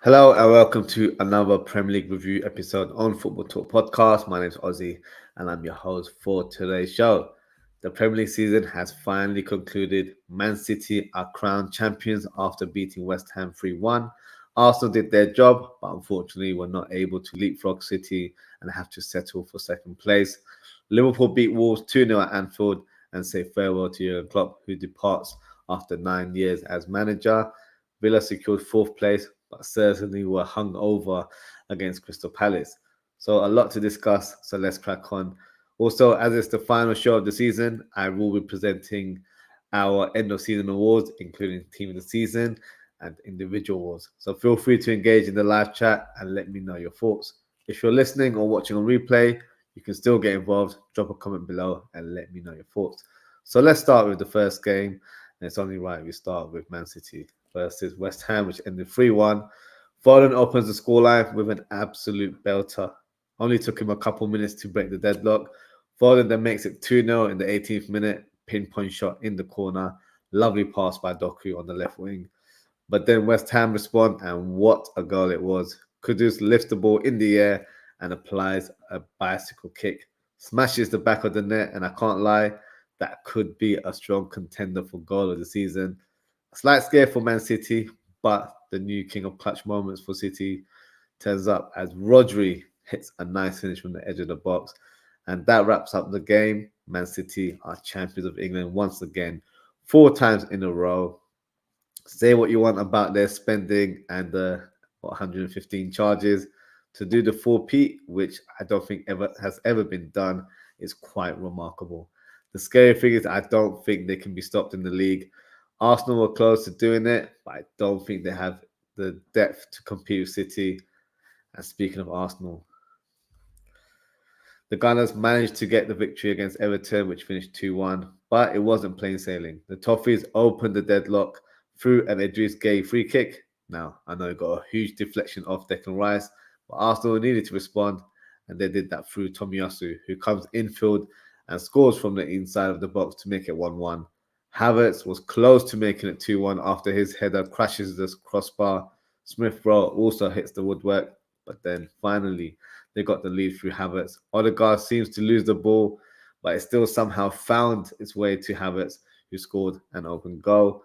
Hello and welcome to another Premier League review episode on Football Talk Podcast. My name is Ozzy and I'm your host for today's show. The Premier League season has finally concluded. Man City are crowned champions after beating West Ham 3-1. Arsenal did their job, but unfortunately were not able to leapfrog City and have to settle for second place. Liverpool beat Wolves 2-0 at Anfield and say farewell to Jurgen Klopp, who departs after 9 years as manager. Villa secured fourth place, but certainly were hung over against Crystal Palace. So a lot to discuss, so let's crack on. Also, as it's the final show of the season, I will be presenting our end of season awards, including team of the season and individual awards. So feel free to engage in the live chat and let me know your thoughts. If you're listening or watching on replay, you can still get involved. Drop a comment below and let me know your thoughts. So let's start with the first game. And it's only right we start with Man City versus West Ham, which ended 3-1. Foden opens the scoreline with an absolute belter. Only took him a couple minutes to break the deadlock. Foden then makes it 2-0 in the 18th minute. Pinpoint shot in the corner. Lovely pass by Doku on the left wing. But then West Ham respond, and what a goal it was. Kudus lifts the ball in the air and applies a bicycle kick. Smashes the back of the net, and I can't lie, that could be a strong contender for goal of the season. A slight scare for Man City, but the new king of clutch moments for City turns up as Rodri hits a nice finish from the edge of the box. And that wraps up the game. Man City are champions of England once again, 4 times in a row. Say what you want about their spending and the 115 charges. To do the 4P, which I don't think has ever been done, is quite remarkable. The scary thing is I don't think they can be stopped in the league. Arsenal were close to doing it, but I don't think they have the depth to compete with City. And speaking of Arsenal, the Gunners managed to get the victory against Everton, which finished 2-1, but it wasn't plain sailing. The Toffees opened the deadlock through an Idris Gueye free kick. Now, I know it got a huge deflection off Declan Rice, but Arsenal needed to respond, and they did that through Tomiyasu, who comes infield and scores from the inside of the box to make it 1-1. Havertz was close to making it 2-1 after his header crashes the crossbar. Smith-Rowe also hits the woodwork, but then finally they got the lead through Havertz. Odegaard seems to lose the ball, but it still somehow found its way to Havertz, who scored an open goal.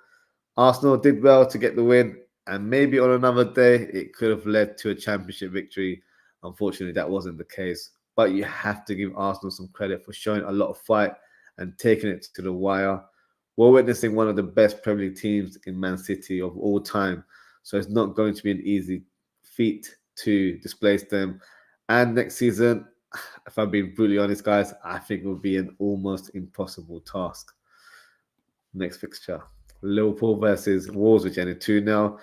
Arsenal did well to get the win, and maybe on another day it could have led to a championship victory. Unfortunately, that wasn't the case. But you have to give Arsenal some credit for showing a lot of fight and taking it to the wire. We're witnessing one of the best Premier League teams in Man City of all time. So it's not going to be an easy feat to displace them. And next season, if I'm being brutally honest, guys, I think it will be an almost impossible task. Next fixture, Liverpool versus Wolves, which ended 2-0.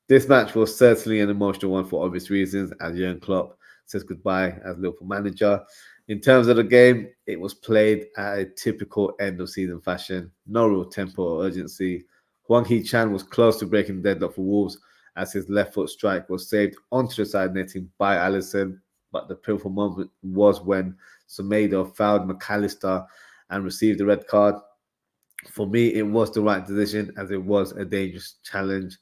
This match was certainly an emotional one for obvious reasons, as Jurgen Klopp says goodbye as Liverpool manager. In terms of the game, it was played at a typical end-of-season fashion. No real tempo or urgency. Hwang Hee-chan was close to breaking the deadlock for Wolves as his left foot strike was saved onto the side netting by Alisson. But the pivotal moment was when Semedo fouled McAllister and received the red card. For me, it was the right decision as it was a dangerous challenge.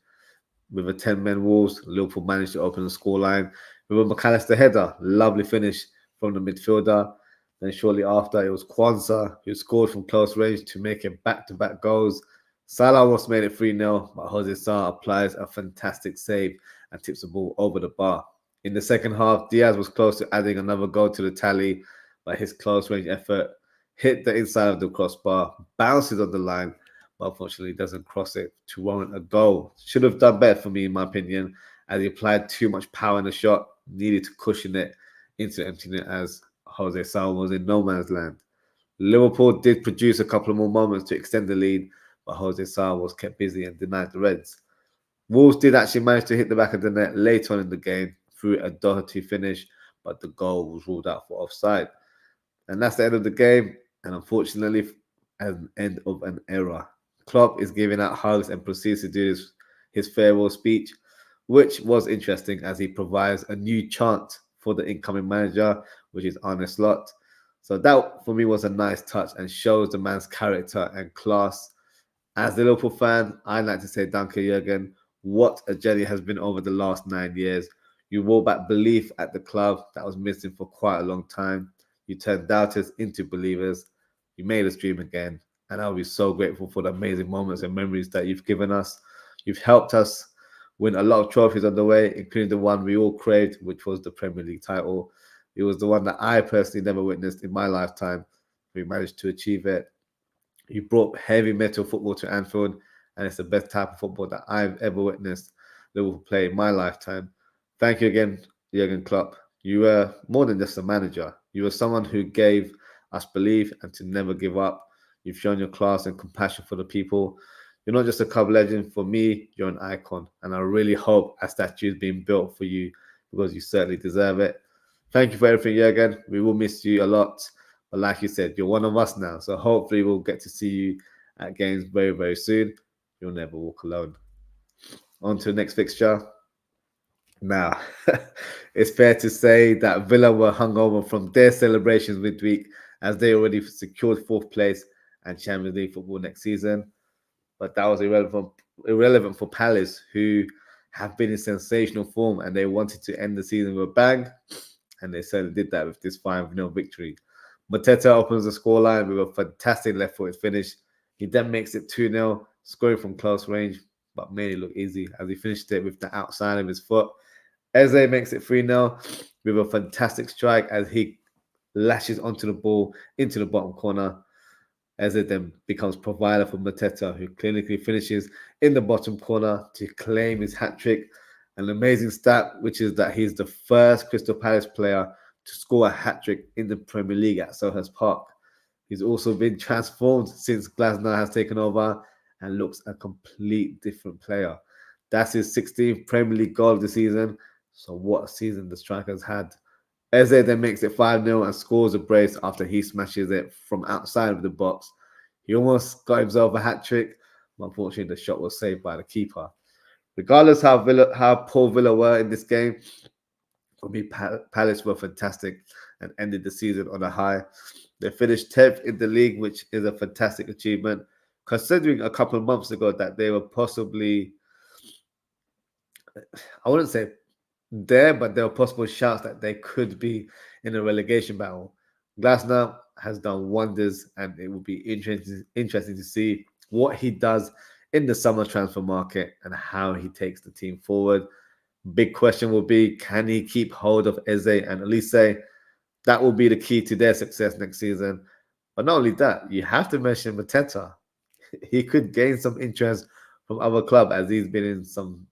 With a 10-man Wolves, Liverpool managed to open the scoreline with a McAllister header. Lovely finish from the midfielder. Then shortly after, it was Kwanzaa who scored from close range to make it back-to-back goals. Salah almost made it 3-0, but OZZIE'S applies a fantastic save and tips the ball over the bar. In the second half, Diaz was close to adding another goal to the tally, but his close-range effort hit the inside of the crossbar, bounces on the line, but unfortunately doesn't cross it to warrant a goal. Should have done better for me, in my opinion, as he applied too much power in the shot, needed to cushion it into empty net as OZZIE'S was in no man's land. Liverpool did produce a couple of more moments to extend the lead, but OZZIE'S was kept busy and denied the Reds. Wolves did actually manage to hit the back of the net later on in the game through a Doherty finish, but the goal was ruled out for offside. And that's the end of the game, and unfortunately, an end of an era. Klopp is giving out hugs and proceeds to do his farewell speech, which was interesting as he provides a new chant for the incoming manager, which is Arne Slot. So that for me was a nice touch and shows the man's character and class. As a Liverpool fan, I'd like to say Danke Jurgen. What a journey has been over the last 9 years. You brought back belief at the club that was missing for quite a long time. You turned doubters into believers. You made us dream again. And I'll be so grateful for the amazing moments and memories that you've given us. You've helped us win a lot of trophies on the way, including the one we all craved, which was the Premier League title. It was the one that I personally never witnessed in my lifetime. We managed to achieve it. You brought heavy metal football to Anfield, and it's the best type of football that I've ever witnessed Liverpool play in my lifetime. Thank you again, Jurgen Klopp. You were more than just a manager. You were someone who gave us belief and to never give up. You've shown your class and compassion for the people. You're not just a club legend. For me, you're an icon, and I really hope a statue is being built for you because you certainly deserve it. Thank you for everything, Jurgen. We will miss you a lot. But like you said, you're one of us now. So hopefully we'll get to see you at games very, very soon. You'll never walk alone. On to the next fixture. Now, it's fair to say that Villa were hungover from their celebrations midweek as they already secured fourth place and Champions League football next season. But that was irrelevant for Palace, who have been in sensational form and they wanted to end the season with a bang. And they certainly did that with this 5-0 victory. Mateta opens the scoreline with a fantastic left-footed finish. He then makes it 2-0, scoring from close range, but made it look easy as he finished it with the outside of his foot. Eze makes it 3-0 with a fantastic strike as he lashes onto the ball into the bottom corner. Eze then becomes provider for Mateta, who clinically finishes in the bottom corner to claim his hat-trick. An amazing stat, which is that he's the first Crystal Palace player to score a hat-trick in the Premier League at Selhurst Park. He's also been transformed since Glasner has taken over and looks a complete different player. That's his 16th Premier League goal of the season. So what a season the striker's had. Eze then makes it 5-0 and scores a brace after he smashes it from outside of the box. He almost got himself a hat-trick, but unfortunately the shot was saved by the keeper. Regardless how poor Villa were in this game, for me, Palace were fantastic and ended the season on a high. They finished 10th in the league, which is a fantastic achievement, considering a couple of months ago that they were possibly, I wouldn't say there, but there were possible shouts that they could be in a relegation battle. Glasner has done wonders, and it will be interesting to see what he does in the summer transfer market and how he takes the team forward. Big question will be, can he keep hold of Eze and Elise? That will be the key to their success next season. But not only that, you have to mention Mateta. He could gain some interest from other club as he's been in some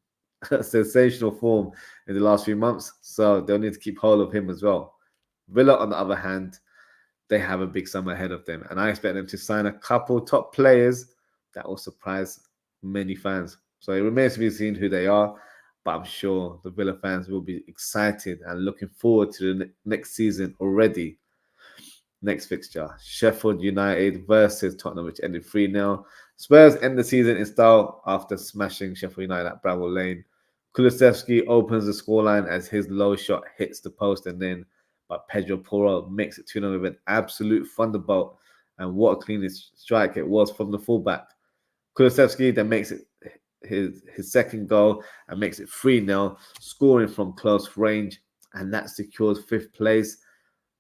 sensational form in the last few months. So they'll need to keep hold of him as well. Villa, on the other hand, they have a big summer ahead of them. And I expect them to sign a couple top players that will surprise many fans. So it remains to be seen who they are. But I'm sure the Villa fans will be excited and looking forward to the next season already. Next fixture, Sheffield United versus Tottenham, which ended 3-0. Spurs end the season in style after smashing Sheffield United at Bramall Lane. Kulusevski opens the scoreline as his low shot hits the post and in, but Pedro Porro makes it 2-0 with an absolute thunderbolt. And what a clean strike it was from the fullback. Kulusevski then makes it his second goal and makes it 3-0, scoring from close range, and that secures fifth place.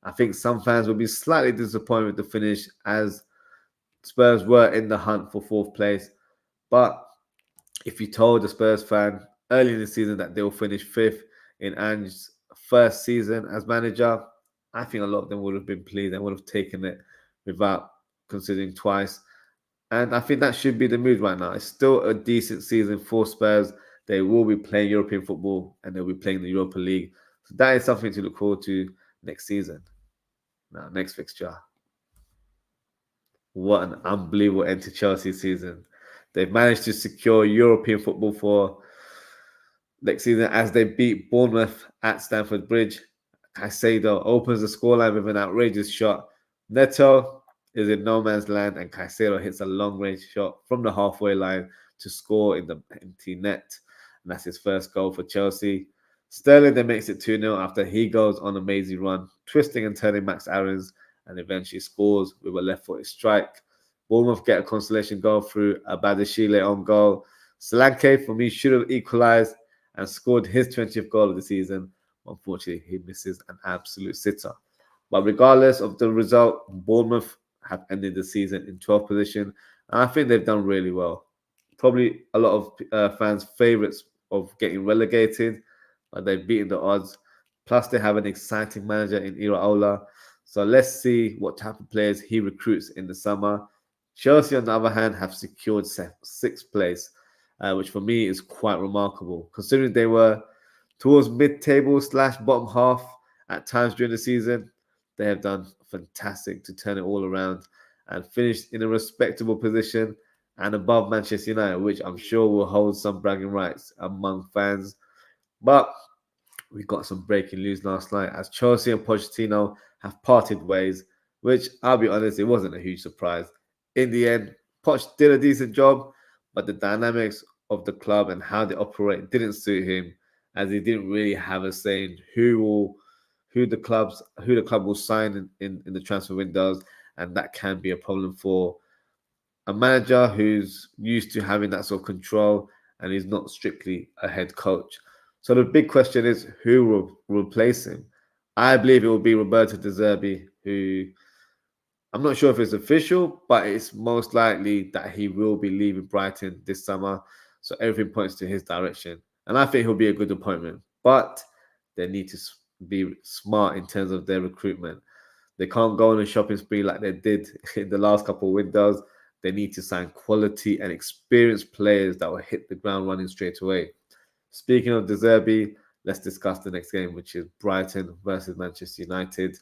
I think some fans will be slightly disappointed with the finish as Spurs were in the hunt for fourth place. But if you told a Spurs fan early in the season that they'll finish fifth in Ange's first season as manager, I think a lot of them would have been pleased and would have taken it without considering twice. And I think that should be the mood right now. It's still a decent season for Spurs. They will be playing European football and they'll be playing the Europa League. So that is something to look forward to next season. Now, next fixture. What an unbelievable end to Chelsea's season. They've managed to secure European football for next season as they beat Bournemouth at Stamford Bridge. Caicedo opens the scoreline with an outrageous shot. Neto is in no man's land and Caicedo hits a long-range shot from the halfway line to score in the empty net. And that's his first goal for Chelsea. Sterling then makes it 2-0 after he goes on an amazing run, twisting and turning Max Aarons and eventually scores with a left-footed strike. Bournemouth get a consolation goal through a Badashile on goal. Solanke, for me, should have equalised and scored his 20th goal of the season. Unfortunately, he misses an absolute sitter. But regardless of the result, Bournemouth have ended the season in 12th position, and I think they've done really well. Probably a lot of fans' favourites of getting relegated, but they've beaten the odds. Plus, they have an exciting manager in Iraola. So let's see what type of players he recruits in the summer. Chelsea, on the other hand, have secured sixth place, which for me is quite remarkable, considering they were towards mid-table / bottom half at times during the season. They have done fantastic to turn it all around and finished in a respectable position and above Manchester United, which I'm sure will hold some bragging rights among fans. But we got some breaking news last night as Chelsea and Pochettino have parted ways, which I'll be honest, it wasn't a huge surprise. In the end, Poch did a decent job, but the dynamics of the club and how they operate didn't suit him, as he didn't really have a say in who the club will sign in the transfer windows, and that can be a problem for a manager who's used to having that sort of control and he's not strictly a head coach. So the big question is who will replace him? I believe it will be Roberto De Zerbi, who I'm not sure if it's official, but it's most likely that he will be leaving Brighton this summer. So everything points to his direction. And I think he'll be a good appointment. But they need to be smart in terms of their recruitment. They can't go on a shopping spree like they did in the last couple of windows. They need to sign quality and experienced players that will hit the ground running straight away. Speaking of De Zerbi, let's discuss the next game, which is Brighton versus Manchester United.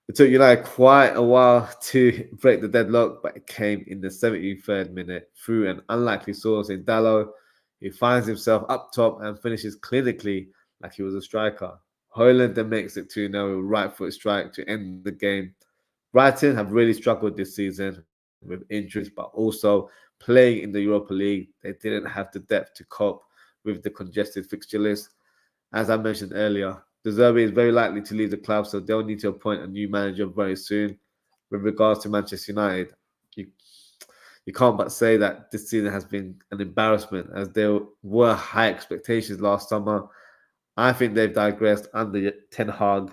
It took United quite a while to break the deadlock, but it came in the 73rd minute through an unlikely source in Dalot. He finds himself up top and finishes clinically like he was a striker. Højlund then makes it 2-0 with right foot strike to end the game. Brighton have really struggled this season with injuries, but also playing in the Europa League. They didn't have the depth to cope with the congested fixture list. As I mentioned earlier, De Zerbi is very likely to leave the club, so they'll need to appoint a new manager very soon. With regards to Manchester United, you can't but say that this season has been an embarrassment, as there were high expectations last summer. I think they've digressed under Ten Hag,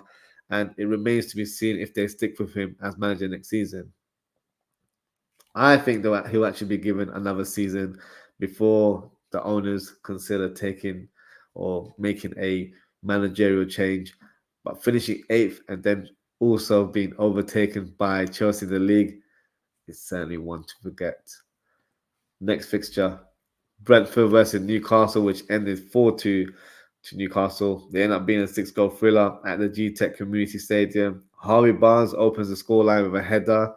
and it remains to be seen if they stick with him as manager next season. I think that he'll actually be given another season before the owners consider taking or making a managerial change. But finishing 8th and then also being overtaken by Chelsea in the league is certainly one to forget. Next fixture, Brentford versus Newcastle, which ended 4-2 to Newcastle. They end up being a 6-goal thriller at the G-Tech Community Stadium. Harvey Barnes opens the scoreline with a header.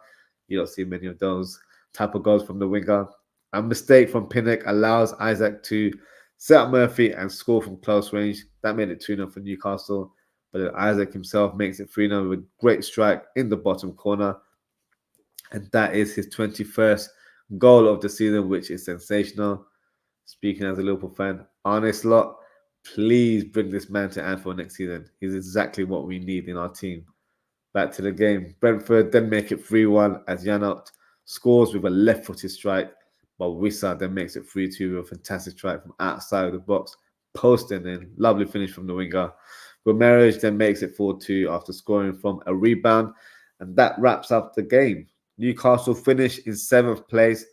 You don't see many of those type of goals from the winger. A mistake from Pinnock allows Isaac to set up Murphy and score from close range. That made it 2-0 for Newcastle. But then Isaac himself makes it 3-0 with a great strike in the bottom corner. And that is his 21st goal of the season, which is sensational. Speaking as a Liverpool fan, Arne Slot, please bring this man to Anfield next season. He's exactly what we need in our team. Back to the game. Brentford then make it 3-1 as Janot scores with a left-footed strike, but Wissa then makes it 3-2 with a fantastic strike from outside of the box, posting in. Lovely finish from the winger. Ramirez then makes it 4-2 after scoring from a rebound, and that wraps up the game. Newcastle finish in 7th place,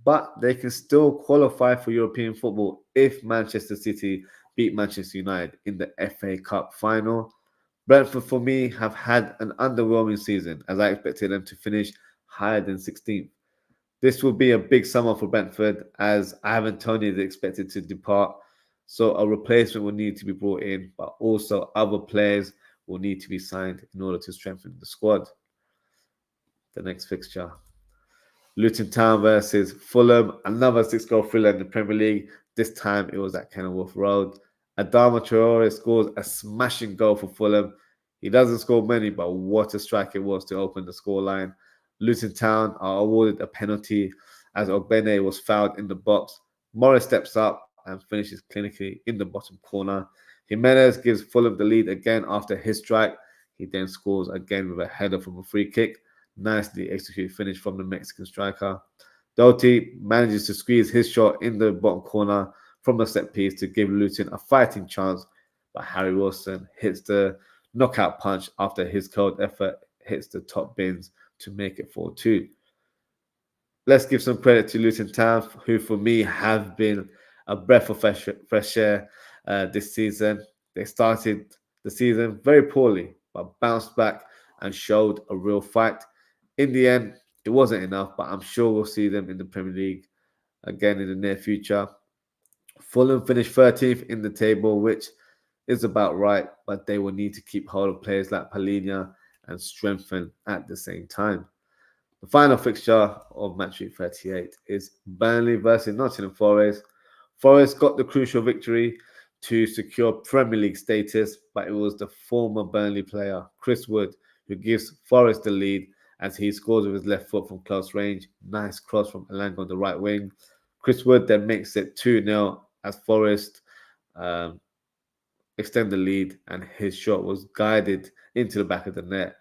but they can still qualify for European football if Manchester City beat Manchester United in the FA Cup final. Brentford, for me, have had an underwhelming season, as I expected them to finish higher than 16th. This will be a big summer for Brentford, as Ivan Toney is expected to depart, so a replacement will need to be brought in, but also other players will need to be signed in order to strengthen the squad. The next fixture, Luton Town versus Fulham, another 6-goal thriller in the Premier League. This time it was at Kenilworth Road. Adama Traore scores a smashing goal for Fulham. He doesn't score many, but what a strike it was to open the scoreline. Luton Town are awarded a penalty as Ogbene was fouled in the box. Morris steps up and finishes clinically in the bottom corner. Jimenez gives Fulham the lead again after his strike. He then scores again with a header from a free kick. Nicely executed finish from the Mexican striker. Doherty manages to squeeze his shot in the bottom corner from the set piece to give Luton a fighting chance, but Harry Wilson hits the knockout punch after his cold effort hits the top bins to make it 4-2. Let's give some credit to Luton Town, who for me have been a breath of fresh air this season. They started the season very poorly, but bounced back and showed a real fight. In the end, it wasn't enough, but I'm sure we'll see them in the Premier League again in the near future. Fulham finished 13th in the table, which is about right, but they will need to keep hold of players like Palhinha and strengthen at the same time. The final fixture of match week 38 is Burnley versus Nottingham Forest. Forest got the crucial victory to secure Premier League status, but it was the former Burnley player, Chris Wood, who gives Forest the lead as he scores with his left foot from close range. Nice cross from Elanga on the right wing. Chris Wood then makes it 2-0 as Forest extend the lead, and his shot was guided into the back of the net.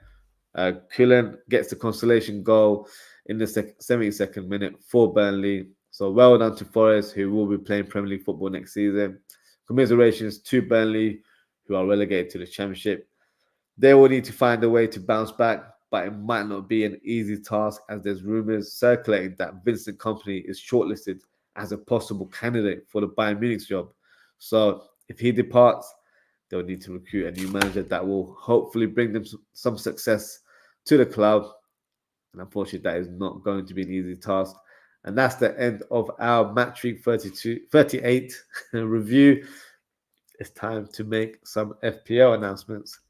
Cullen gets the consolation goal in the 72nd minute for Burnley. So well done to Forest, who will be playing Premier League football next season. Commiserations to Burnley, who are relegated to the Championship. They will need to find a way to bounce back, but it might not be an easy task as there's rumours circulating that Vincent Kompany is shortlisted as a possible candidate for the Bayern Munich job. So if he departs, they'll need to recruit a new manager that will hopefully bring them some success to the club. And unfortunately, that is not going to be an easy task. And that's the end of our match week 38 review. It's time to make some FPL announcements.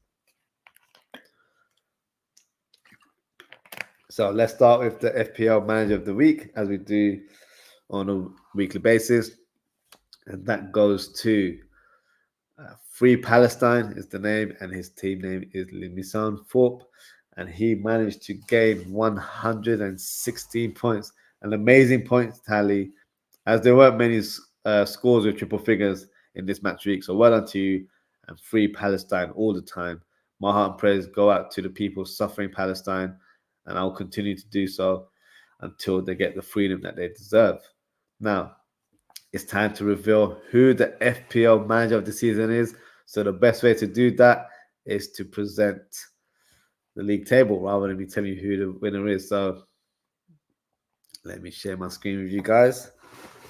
So let's start with the FPL manager of the week, as we do on a weekly basis. And that goes to Free Palestine is the name, and his team name is Limison Thorpe. And he managed to gain 116 points, an amazing points tally, as there weren't many scores with triple figures in this match week. So well done to you, and Free Palestine all the time. My heart and prayers go out to the people suffering Palestine, and I'll continue to do so until they get the freedom that they deserve. Now, it's time to reveal who the FPL manager of the season is. So the best way to do that is to present the league table rather than me telling you who the winner is. So let me share my screen with you guys.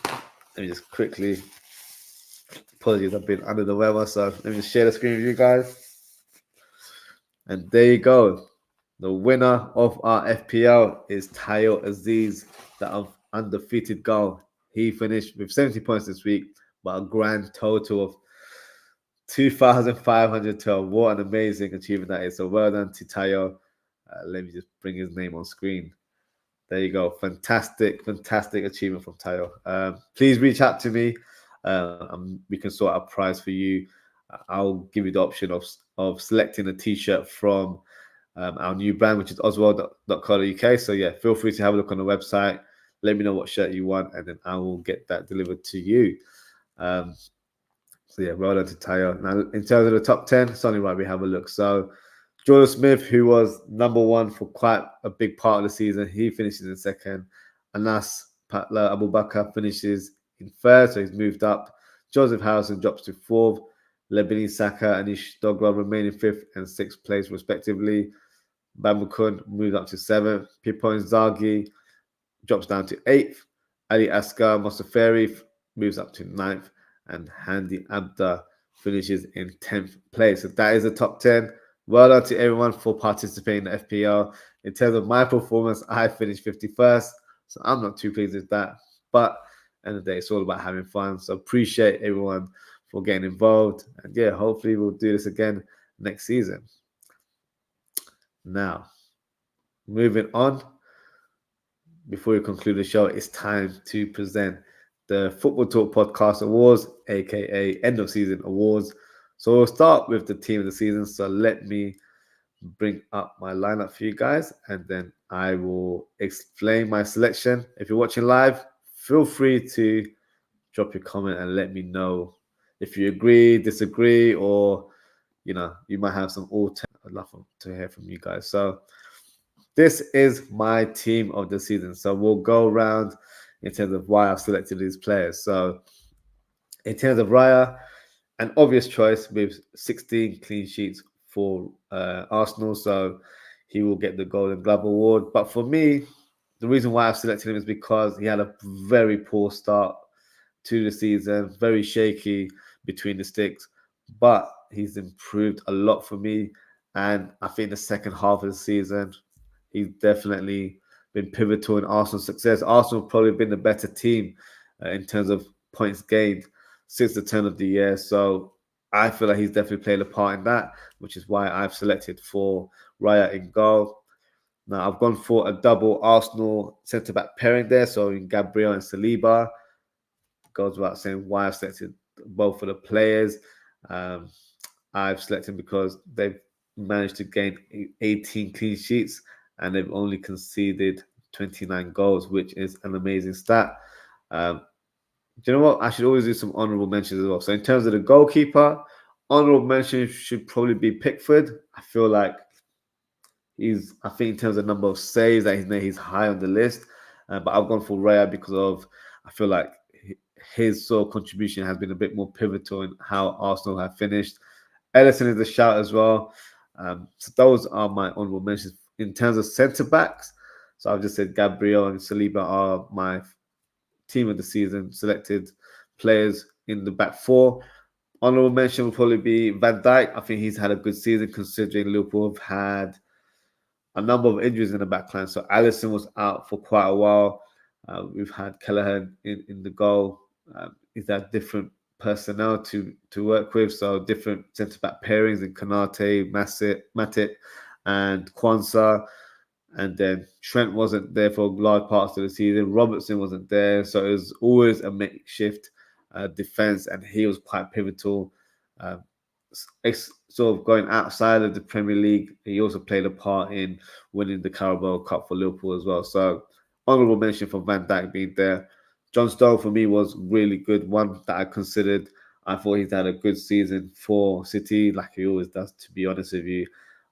Let me just quickly, apologies, I've been under the weather, so let me just share the screen with you guys. And there you go. The winner of our FPL is Tayo Aziz, the undefeated goal. He finished with 70 points this week, but a grand total of 2,512. What an amazing achievement that is. So well done to Tayo. Let me just bring his name on screen. There you go. Fantastic achievement from Tayo. Please reach out to me. We can sort out a prize for you. I'll give you the option of selecting a t-shirt from our new brand, which is OZWRLD.co.uk. So yeah, feel free to have a look on the website. Let me know what shirt you want, and then I will get that delivered to you. So yeah, well done to Tayo. Now, in terms of the top 10, it's only right we have a look. So Jordan Smith, who was number one for quite a big part of the season, he finishes in second. Anas Patla Abubakar finishes in third, so he's moved up. Joseph Harrison drops to fourth. Lebini Saka and Ish Dogra remain in fifth and sixth place, respectively. Bambukun moved up to seventh. Pippo Inzaghi drops down to eighth. Ali Asgar Mostaferi moves up to ninth. And Handy Abda finishes in 10th place. So that is the top 10. Well done to everyone for participating in the FPL. In terms of my performance, I finished 51st. So I'm not too pleased with that. But at the end of the day, it's all about having fun. So appreciate everyone for getting involved. And yeah, hopefully we'll do this again next season. Now, moving on. Before we conclude the show, it's time to present the Football Talk Podcast Awards, aka End of Season Awards. So we'll start with the team of the season. So let me bring up my lineup for you guys, and then I will explain my selection. If you're watching live, feel free to drop your comment and let me know if you agree, disagree, or you might have some I'd love to hear from you guys. So this is my team of the season. So we'll go around in terms of why I've selected these players. So in terms of Raya, an obvious choice with 16 clean sheets for Arsenal. So he will get the Golden Glove Award. But for me, the reason why I've selected him is because he had a very poor start to the season, very shaky between the sticks, but he's improved a lot for me. And I think the second half of the season, he's definitely been pivotal in Arsenal's success. Arsenal have probably been the better team in terms of points gained since the turn of the year. So I feel like he's definitely played a part in that, which is why I've selected for Raya in goal. Now, I've gone for a double Arsenal centre-back pairing there, so in Gabriel and Saliba. Goes without saying why I've selected both of the players. I've selected because they've managed to gain 18 clean sheets and they've only conceded 29 goals, which is an amazing stat. Do you know what? I should always do some honourable mentions as well. So in terms of the goalkeeper, honourable mention should probably be Pickford. I feel like I think in terms of number of saves that he's high on the list. But I've gone for Raya because I feel like his sort of contribution has been a bit more pivotal in how Arsenal have finished. Ellison is a shout as well. So those are my honourable mentions. In terms of centre-backs, so I've just said Gabriel and Saliba are my team of the season selected players in the back four. Honourable mention will probably be Van Dijk. I think he's had a good season considering Liverpool have had a number of injuries in the backline. So Alisson was out for quite a while. We've had Kelleher in the goal. He's had different personnel to work with, so different centre-back pairings in Konate, Matip, and Kwanzaa. And then Trent wasn't there for large parts of the season. Robertson wasn't there, so it was always a makeshift defence, and he was quite pivotal. Sort of going outside of the Premier League, he also played a part in winning the Carabao Cup for Liverpool as well. So honourable mention for Van Dijk being there. John Stones for me was really good, one that I considered. I thought he's had a good season for City, like he always does, to be honest with you.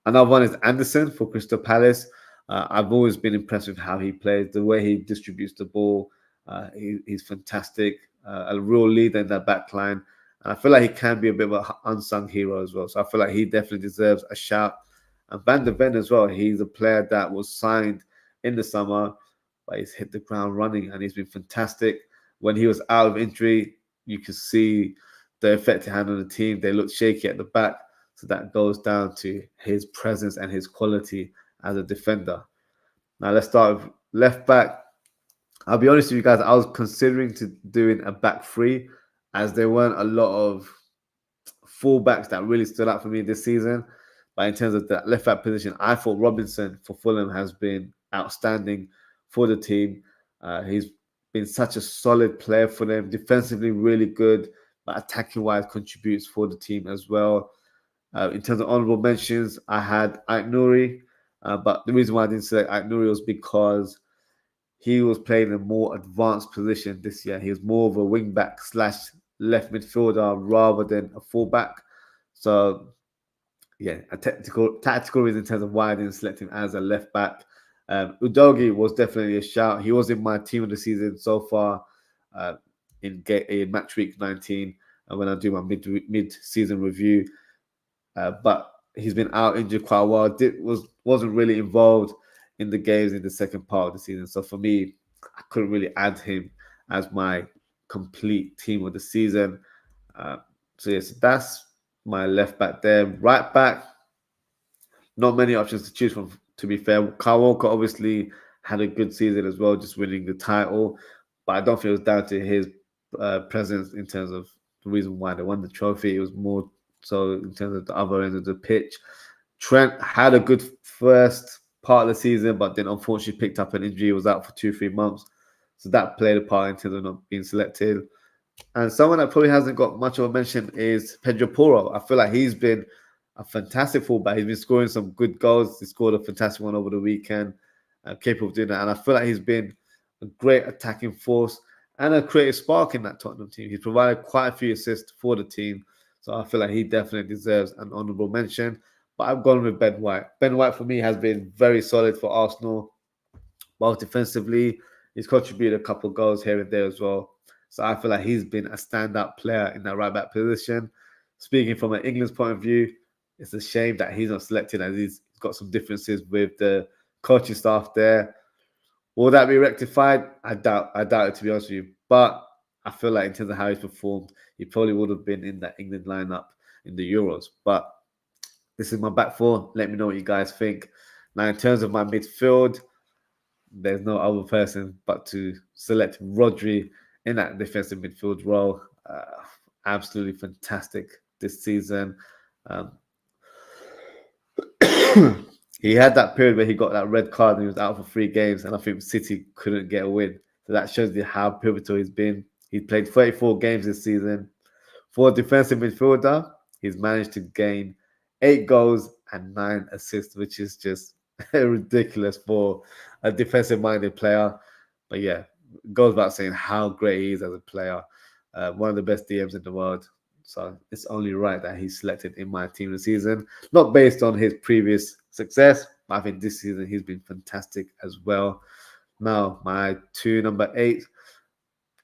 Another one is Anderson for Crystal Palace. I've always been impressed with how he plays, the way he distributes the ball. He's fantastic, a real leader in that back line. And I feel like he can be a bit of an unsung hero as well. So I feel like he definitely deserves a shout. And Van der Ven as well. He's a player that was signed in the summer, but he's hit the ground running and he's been fantastic. When he was out of injury, you could see the effect he had on the team. They looked shaky at the back. So that goes down to his presence and his quality as a defender. Now let's start with left back. I'll be honest with you guys, I was considering doing a back three as there weren't a lot of fullbacks that really stood out for me this season. But in terms of that left back position, I thought Robinson for Fulham has been outstanding for the team. He's been such a solid player for them, defensively really good, but attacking-wise contributes for the team as well. In terms of honourable mentions, I had Aït-Nouri, but the reason why I didn't select Aït-Nouri was because he was playing a more advanced position this year. He was more of a wing-back / left midfielder rather than a full-back. So, yeah, a tactical reason in terms of why I didn't select him as a left-back. Udogie was definitely a shout. He was in my team of the season so far in match week 19 when I do my mid-season review. But he's been out injured quite a while. Wasn't really involved in the games in the second part of the season. So for me, I couldn't really add him as my complete team of the season. So yes, that's my left back there. Right back, not many options to choose from, to be fair. Kyle Walker obviously had a good season as well, just winning the title. But I don't think it was down to his presence in terms of the reason why they won the trophy. It was more so in terms of the other end of the pitch. Trent had a good first part of the season, but then unfortunately picked up an injury. He was out for 2-3 months. So that played a part in terms of not being selected. And someone that probably hasn't got much of a mention is Pedro Porro. I feel like he's been a fantastic fullback. He's been scoring some good goals. He scored a fantastic one over the weekend, capable of doing that. And I feel like he's been a great attacking force and a creative spark in that Tottenham team. He's provided quite a few assists for the team. So I feel like he definitely deserves an honourable mention. But but I've gone with Ben White. Ben White for me has been very solid for Arsenal, both defensively. He's contributed a couple of goals here and there as well. So I feel like he's been a standout player in that right back position. Speaking from an England's point of view, it's a shame that he's not selected, as he's got some differences with the coaching staff there. Will that be rectified? I doubt it, to be honest with you. But I feel like in terms of how he's performed, he probably would have been in that England lineup in the Euros. But this is my back four. Let me know what you guys think. Now, in terms of my midfield, there's no other person but to select Rodri in that defensive midfield role. Absolutely fantastic this season. Um, he had that period where he got that red card and he was out for 3 games, and I think City couldn't get a win. So that shows you how pivotal he's been. He's played 34 games this season. For a defensive midfielder, he's managed to gain 8 goals and 9 assists, which is just ridiculous for a defensive-minded player. But yeah, goes without saying how great he is as a player. One of the best DMs in the world. So it's only right that he's selected in my team this season. Not based on his previous success, but I think this season he's been fantastic as well. Now, my number 8.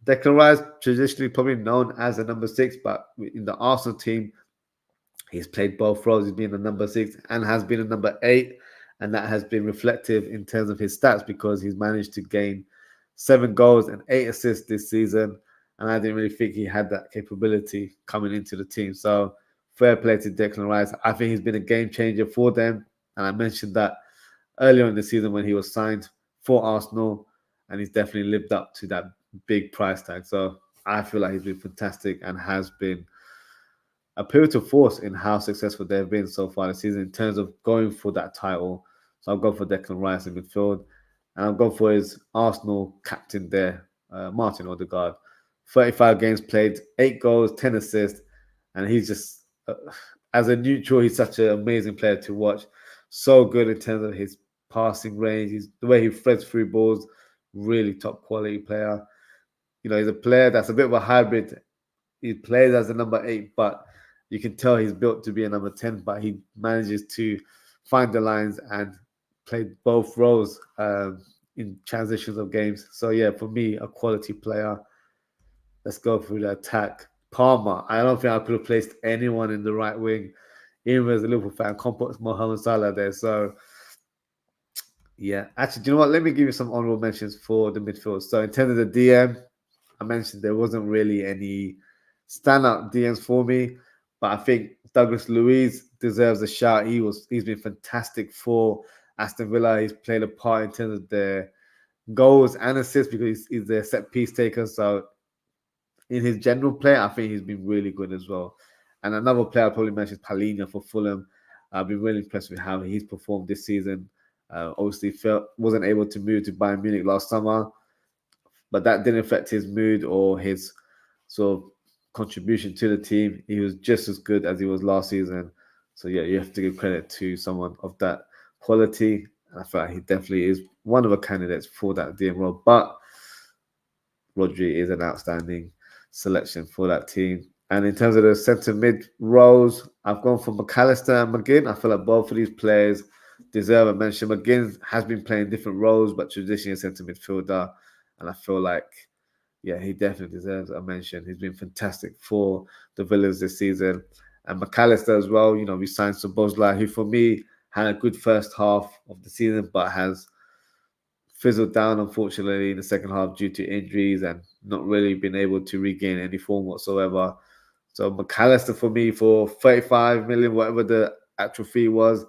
Declan Rice, traditionally probably known as a number 6, but in the Arsenal team, he's played both roles. He's been a number 6 and has been a number 8. And that has been reflective in terms of his stats because he's managed to gain 7 goals and 8 assists this season. And I didn't really think he had that capability coming into the team. So fair play to Declan Rice. I think he's been a game changer for them. And I mentioned that earlier in the season when he was signed for Arsenal. And he's definitely lived up to that big price tag. So I feel like he's been fantastic and has been a pivotal force in how successful they've been so far this season in terms of going for that title. So I'll go for Declan Rice in midfield. And I'll go for his Arsenal captain there, Martin Odegaard. 35 games played, 8 goals, 10 assists. And he's just, as a neutral, he's such an amazing player to watch. So good in terms of his passing range, the way he threads through balls, really top quality player. You know, he's a player that's a bit of a hybrid. He plays as a number 8, but you can tell he's built to be a number 10, but he manages to find the lines and play both roles in transitions of games. So yeah, for me, a quality player. Let's go through the attack. Palmer. I don't think I could have placed anyone in the right wing, even as a Liverpool fan. Can't put Mohamed Salah there. So yeah, actually, do you know what? Let me give you some honorable mentions for the midfield. So in terms of the DM, I mentioned there wasn't really any standout DMs for me, but I think Douglas Luiz deserves a shout. He's been fantastic for Aston Villa. He's played a part in terms of their goals and assists because he's their set piece taker. So in his general play, I think he's been really good as well. And another player I probably mentioned, Palhinha for Fulham. I've been really impressed with how he's performed this season. Obviously, wasn't able to move to Bayern Munich last summer, but that didn't affect his mood or his sort of contribution to the team. He was just as good as he was last season. So yeah, you have to give credit to someone of that quality. I feel like he definitely is one of the candidates for that DM role. But Rodri is an outstanding selection for that team. And in terms of the centre mid roles, I've gone for McAllister and McGinn. I feel like both of these players deserve a mention. McGinn has been playing different roles, but traditionally a centre midfielder. And I feel like, yeah, he definitely deserves a mention. He's been fantastic for the Villas this season. And McAllister as well, you know, we signed Szoboszlai, who for me had a good first half of the season, but has fizzled down, unfortunately, in the second half due to injuries and not really been able to regain any form whatsoever. So McAllister for me for 35 million, whatever the actual fee was,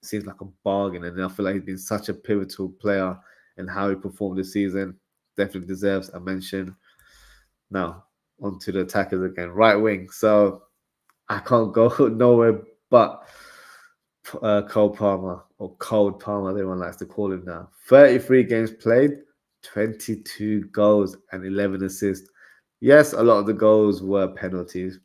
seems like a bargain. And I feel like he's been such a pivotal player in how he performed this season. Definitely deserves a mention. Now, on to the attackers again. Right wing. So I can't go nowhere but Cole Palmer, or Cold Palmer, everyone likes to call him now. 33 games played, 22 goals and 11 assists. Yes, a lot of the goals were penalties.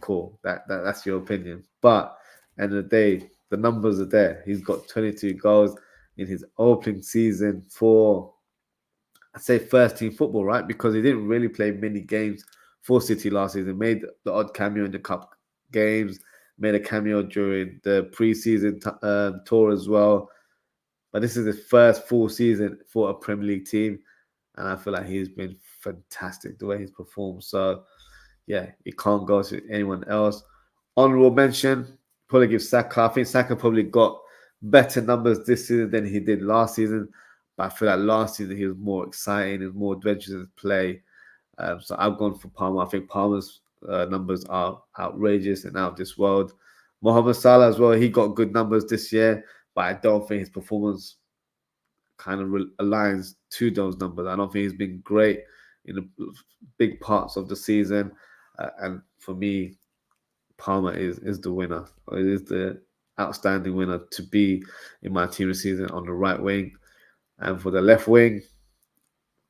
Cool, that's your opinion. But end of the day, the numbers are there. He's got 22 goals in his opening season for, I'd say, first team football, right? Because he didn't really play many games for City last season. Made the odd cameo in the cup games, made a cameo during the preseason tour as well. But this is his first full season for a Premier League team, and I feel like he's been fantastic the way he's performed. So yeah, it can't go to anyone else. Honorable mention, probably give Saka. I think Saka probably got better numbers this season than he did last season. But I feel like last season he was more exciting and more adventurous in play. So I've gone for Palmer. I think Palmer's numbers are outrageous and out of this world. Mohamed Salah as well, he got good numbers this year, but I don't think his performance kind of aligns to those numbers. I don't think he's been great in the big parts of the season. And for me, Palmer is the winner. It is the outstanding winner to be in my team this season on the right wing. And for the left wing,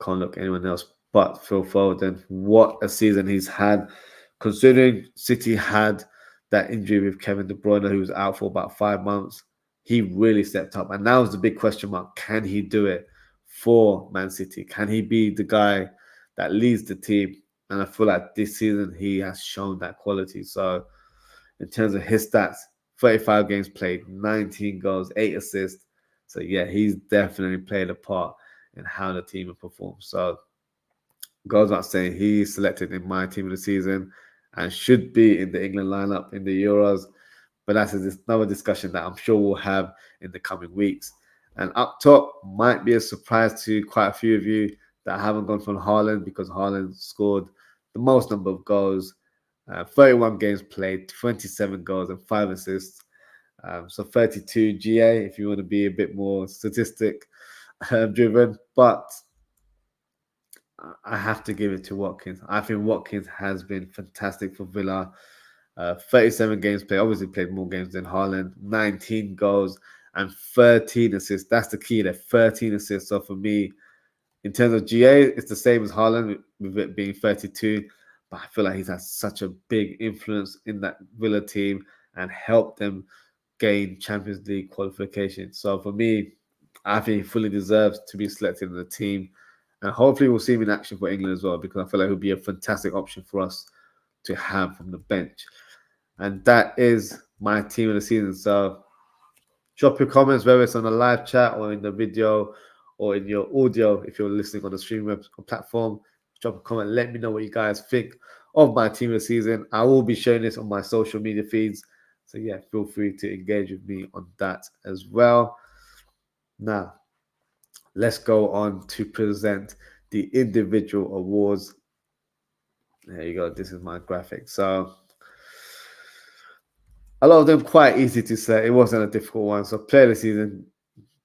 can't look anyone else but Phil Foden. What a season he's had. Considering City had that injury with Kevin De Bruyne, who was out for about 5 months, he really stepped up. And now is the big question mark. Can he do it for Man City? Can he be the guy that leads the team? And I feel like this season he has shown that quality. So in terms of his stats, 35 games played, 19 goals, 8 assists. So yeah, he's definitely played a part in how the team has performed. So goes without saying, he's selected in my team of the season and should be in the England lineup in the Euros. But that's another discussion that I'm sure we'll have in the coming weeks. And up top might be a surprise to quite a few of you that haven't gone from Haaland, because Haaland scored the most number of goals, 31 games played, 27 goals and 5 assists. So 32 GA if you want to be a bit more statistic driven. But I have to give it to Watkins. I think Watkins has been fantastic for Villa. 37 games played, obviously played more games than Haaland, 19 goals and 13 assists. That's the key there, 13 assists. So for me, in terms of GA, it's the same as Haaland with it being 32. But I feel like he's had such a big influence in that Villa team and helped them gain Champions League qualification. So for me, I think he fully deserves to be selected in the team. And hopefully we'll see him in action for England as well, because I feel like he'll be a fantastic option for us to have from the bench. And that is my team of the season. So drop your comments, whether it's on the live chat or in the video or in your audio, if you're listening on the stream web platform. Drop a comment. Let me know what you guys think of my team of the season. I will be sharing this on my social media feeds. So yeah, feel free to engage with me on that as well. Now, let's go on to present the individual awards. There you go. This is my graphic. So a lot of them quite easy to say. It wasn't a difficult one. So player of the season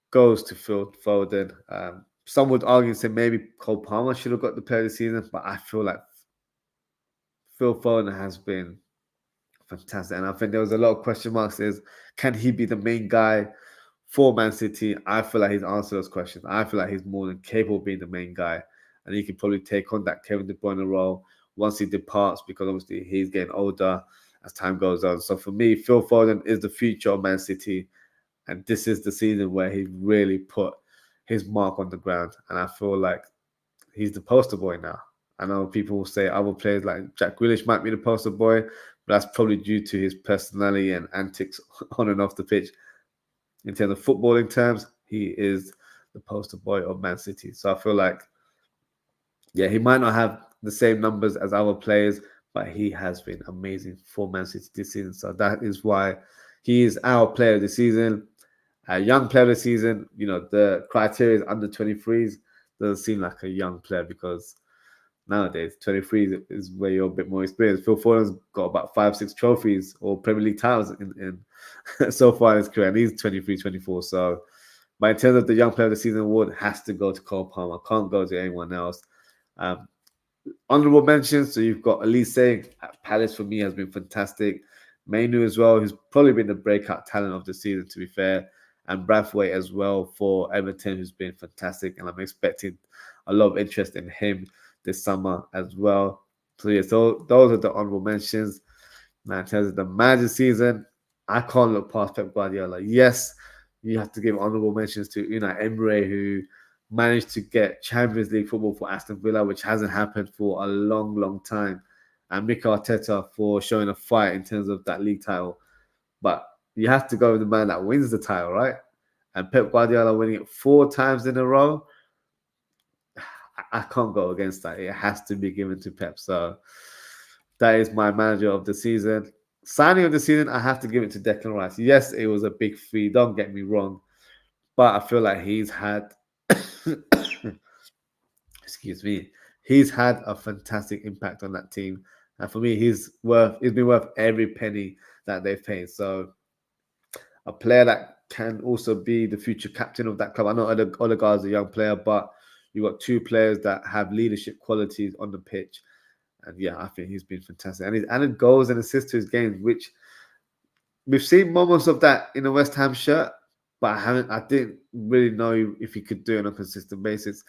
goes to Phil Foden. Some would argue and say maybe Cole Palmer should have got the player of the season, but I feel like Phil Foden has been fantastic. And I think there was a lot of question marks is, can he be the main guy for Man City? I feel like he's answered those questions. I feel like he's more than capable of being the main guy. And he can probably take on that Kevin De Bruyne role once he departs, because obviously he's getting older as time goes on. So for me, Phil Foden is the future of Man City. And this is the season where he really put his mark on the ground. And I feel like he's the poster boy now. I know people will say other players like Jack Grealish might be the poster boy, but that's probably due to his personality and antics on and off the pitch. In terms of footballing terms, he is the poster boy of Man City. So I feel like, yeah, he might not have the same numbers as other players, but he has been amazing for Man City this season. So that is why he is our player of the season. A young player of the season, you know, the criteria is under 23s. Doesn't seem like a young player, because nowadays 23 is where you're a bit more experienced. Phil Foden's got about 5-6 trophies or Premier League titles in so far in his career, and he's 23, 24. So, but in terms of the young player of the season award, has to go to Cole Palmer. Can't go to anyone else. Honorable mentions. So you've got Elise at Palace, for me, has been fantastic. Mainu as well, who's probably been the breakout talent of the season, to be fair. And Brathwaite as well for Everton, who's been fantastic. And I'm expecting a lot of interest in him this summer as well. So yeah, so those are the honorable mentions. Now, in terms of the manager season, I can't look past Pep Guardiola. Yes, you have to give honorable mentions to Unai Emery, who managed to get Champions League football for Aston Villa, which hasn't happened for a long, long time. And Mikel Arteta for showing a fight in terms of that league title. but you have to go with the man that wins the title, right? And Pep Guardiola winning it 4 times in a row, I can't go against that. It has to be given to Pep. So that is my manager of the season. Signing of the season, I have to give it to Declan Rice. Yes, it was a big fee. Don't get me wrong, but I feel like he's had, excuse me, he's had a fantastic impact on that team, and for me, he's been worth every penny that they've paid. So a player that can also be the future captain of that club. I know Odegaard is a young player, but you've got 2 players that have leadership qualities on the pitch. And yeah, I think he's been fantastic. And he's added goals and assists to his games, which we've seen moments of that in the West Ham shirt, but I didn't really know if he could do it on a consistent basis.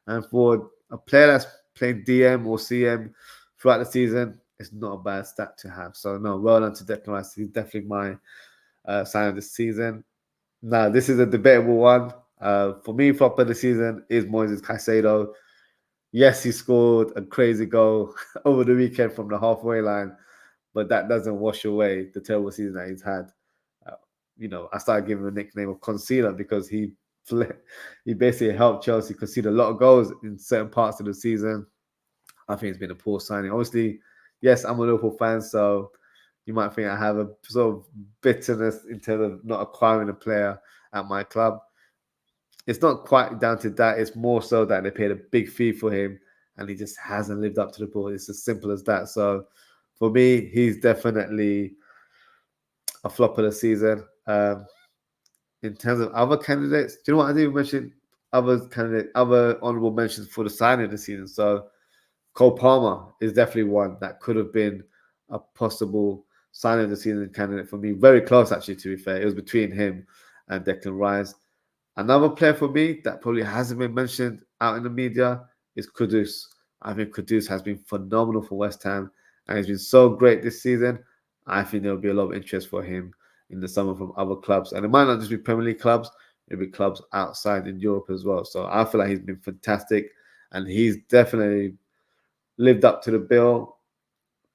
And for a player that's playing DM or CM throughout the season, it's not a bad stat to have. So no, well done to Declan Rice. He's definitely my sign of the season. Now, this is a debatable one. For me, flop of the season is Moises Caicedo. Yes, he scored a crazy goal over the weekend from the halfway line, but that doesn't wash away the terrible season that he's had. I started giving him a nickname of Concealer because he basically helped Chelsea concede a lot of goals in certain parts of the season. I think it's been a poor signing. Obviously, yes, I'm a Liverpool fan, so you might think I have a sort of bitterness in terms of not acquiring a player at my club. It's not quite down to that. It's more so that they paid a big fee for him and he just hasn't lived up to the ball. It's as simple as that. So for me, he's definitely a flop of the season. In terms of other candidates, do you know what I didn't mention? Other honourable mentions for the signing of the season. So Cole Palmer is definitely one that could have been a possible signing of the season candidate for me. Very close, actually, to be fair. It was between him and Declan Rice. Another player for me that probably hasn't been mentioned out in the media is Kudus. I think Kudus has been phenomenal for West Ham and he's been so great this season. I think there'll be a lot of interest for him in the summer from other clubs. And it might not just be Premier League clubs, it'll be clubs outside in Europe as well. So I feel like he's been fantastic and he's definitely lived up to the bill.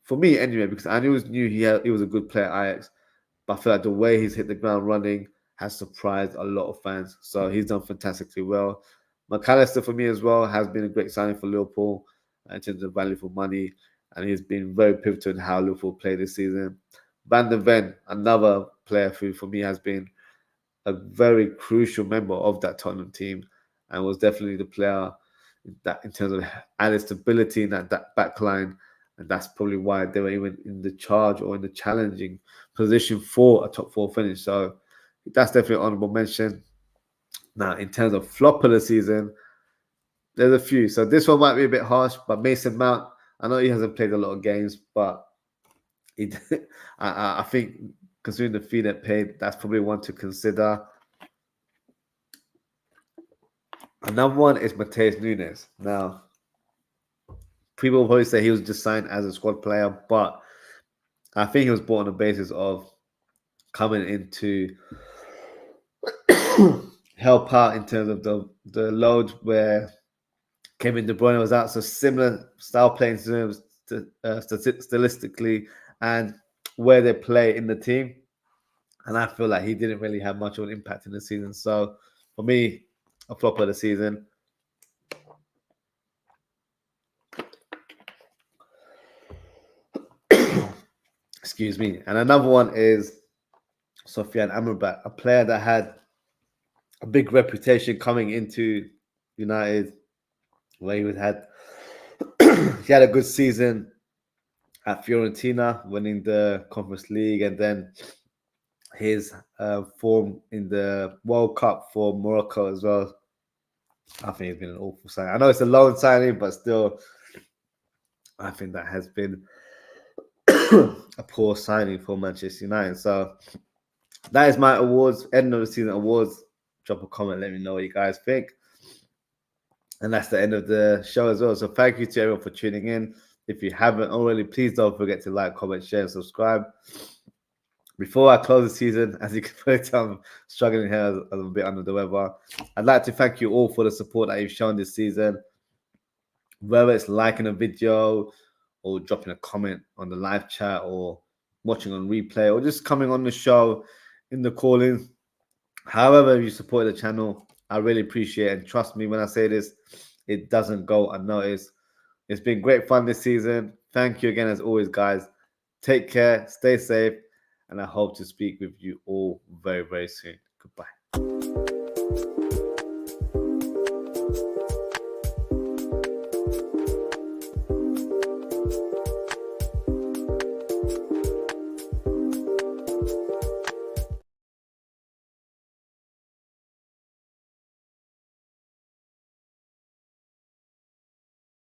For me anyway, because I always knew he was a good player at Ajax. But I feel like the way he's hit the ground running has surprised a lot of fans. So he's done fantastically well. McAllister, for me as well, has been a great signing for Liverpool in terms of value for money. And he's been very pivotal in how Liverpool play this season. Van der Ven, another player who, for me, has been a very crucial member of that Tottenham team and was definitely the player that in terms of added stability in that back line. And that's probably why they were even in the charge or in the challenging position for a top 4 finish. So that's definitely an honourable mention. Now, in terms of flop of the season, there's a few. So this one might be a bit harsh, but Mason Mount, I know he hasn't played a lot of games, but I think considering the fee that paid, that's probably one to consider. Another one is Matheus Nunes. Now, people probably say he was just signed as a squad player, but I think he was bought on the basis of coming in to help out in terms of the load where Kevin De Bruyne was out. So similar style playing stylistically and where they play in the team. And I feel like he didn't really have much of an impact in the season. So for me, a flop of the season. Excuse me. And another one is Sofiane Amrabat, a player that had a big reputation coming into United, where he had a good season at Fiorentina, winning the Conference League, and then his form in the World Cup for Morocco as well. I think it's been an awful signing. I know it's a loan signing, but still, I think that has been a poor signing for Manchester United. So that is my awards, end of the season awards. Drop a comment, let me know what you guys think. And that's the end of the show as well. So thank you to everyone for tuning in. If you haven't already, please don't forget to like, comment, share, and subscribe. Before I close the season, as you can probably tell, I'm struggling here. I'm a bit under the weather. I'd like to thank you all for the support that you've shown this season. Whether it's liking a video or dropping a comment on the live chat or watching on replay, or just coming on the show in the call-ins. However you support the channel, I really appreciate it. And trust me when I say this, it doesn't go unnoticed. It's been great fun this season. Thank you again, as always, guys. Take care, stay safe, and I hope to speak with you all very, very soon. Goodbye.